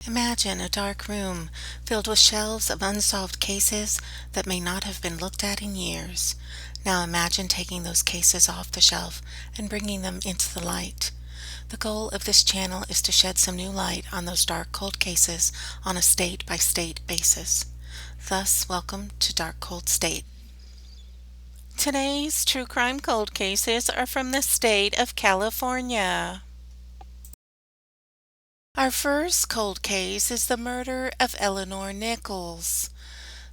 Imagine a dark room filled with shelves of unsolved cases that may not have been looked at in years. Now imagine taking those cases off the shelf and bringing them into the light. The goal of this channel is to shed some new light on those dark cold cases on a state-by-state basis. Thus, welcome to Dark Cold State. Today's true crime cold cases are from the state of California. Our first cold case is the murder of Eleanor Nichols.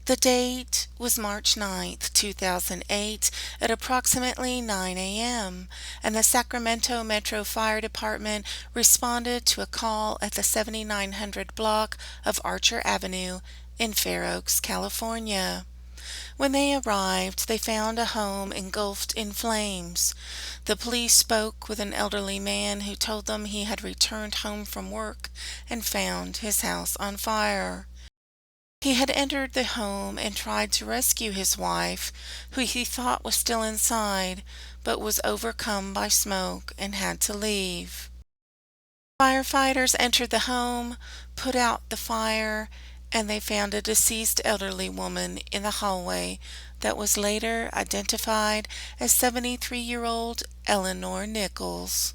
The date was March 9th, 2008 at approximately 9 a.m., and the Sacramento Metro Fire Department responded to a call at the 7900 block of Archer Avenue in Fair Oaks, California. When they arrived, they found a home engulfed in flames. The police spoke with an elderly man who told them he had returned home from work and found his house on fire. He had entered the home and tried to rescue his wife, who he thought was still inside, but was overcome by smoke and had to leave. Firefighters entered the home, put out the fire, and they found a deceased elderly woman in the hallway that was later identified as 73-year-old Eleanor Nichols.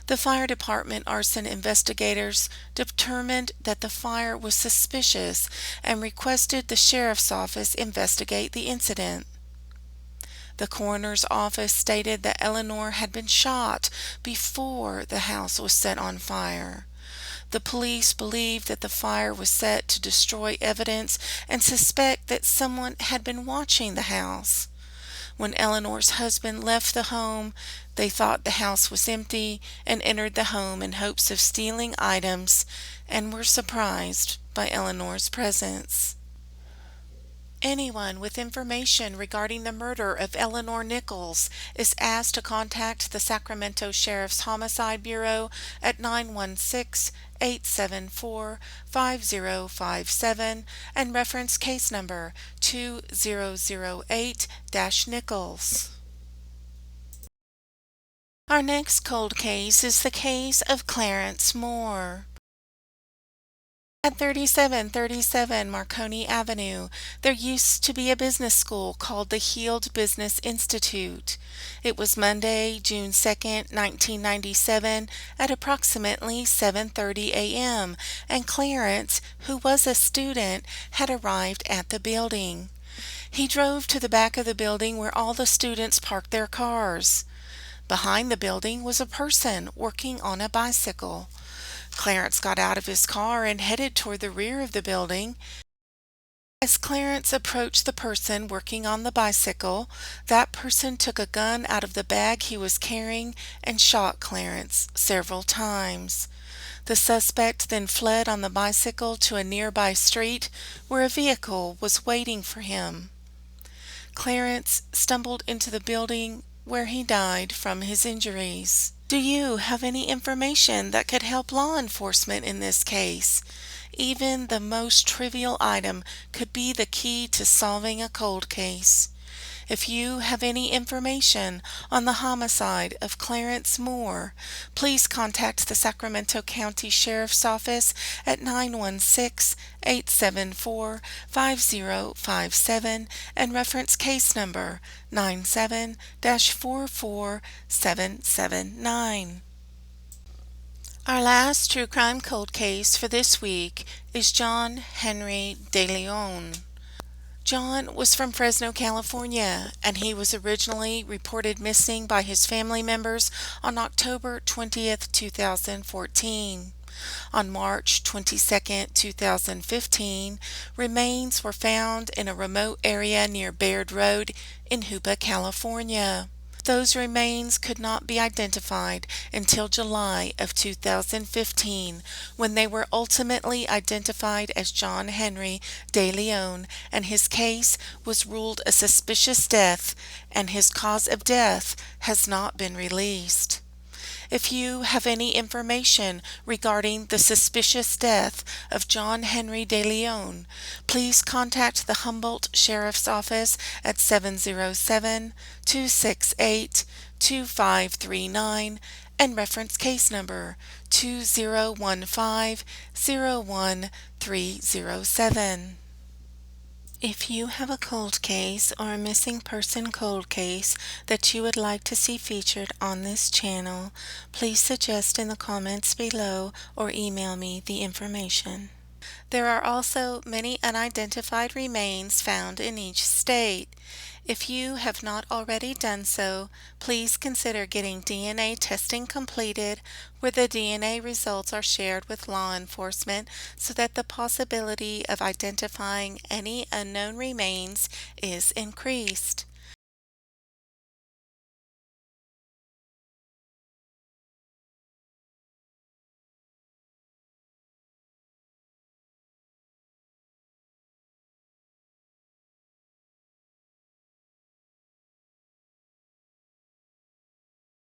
The fire department arson investigators determined that the fire was suspicious and requested the sheriff's office investigate the incident. The coroner's office stated that Eleanor had been shot before the house was set on fire. The police believed that the fire was set to destroy evidence and suspect that someone had been watching the house. When Eleanor's husband left the home, they thought the house was empty and entered the home in hopes of stealing items and were surprised by Eleanor's presence. Anyone with information regarding the murder of Eleanor Nichols is asked to contact the Sacramento Sheriff's Homicide Bureau at 916-874-5057 and reference case number 2008-Nichols. Our next cold case is the case of Clarence Moore. At 3737 Marconi Avenue, there used to be a business school called the Healed Business Institute. It was Monday, June 2nd, 1997 at approximately 7:30 a.m., and Clarence, who was a student, had arrived at the building. He drove to the back of the building where all the students parked their cars. Behind the building was a person working on a bicycle. Clarence got out of his car and headed toward the rear of the building. As Clarence approached the person working on the bicycle, that person took a gun out of the bag he was carrying and shot Clarence several times. The suspect then fled on the bicycle to a nearby street where a vehicle was waiting for him. Clarence stumbled into the building where he died from his injuries. Do you have any information that could help law enforcement in this case? Even the most trivial item could be the key to solving a cold case. If you have any information on the homicide of Clarence Moore, please contact the Sacramento County Sheriff's Office at 916-874-5057 and reference case number 97-44779. Our last true crime cold case for this week is John Henry Deleon. John was from Fresno, California, and he was originally reported missing by his family members on October 20th, 2014. On March 22nd, 2015, remains were found in a remote area near Baird Road in Hoopa, California. Those remains could not be identified until July of 2015, when they were ultimately identified as John Henry Deleon, and his case was ruled a suspicious death, and his cause of death has not been released. If you have any information regarding the suspicious death of John Henry Deleon, please contact the Humboldt Sheriff's Office at 707-268-2682 2539 and reference case number 2015-01307. If you have a cold case or a missing person cold case that you would like to see featured on this channel, please suggest in the comments below or email me the information. There are also many unidentified remains found in each state. If you have not already done so, please consider getting DNA testing completed where the DNA results are shared with law enforcement so that the possibility of identifying any unknown remains is increased.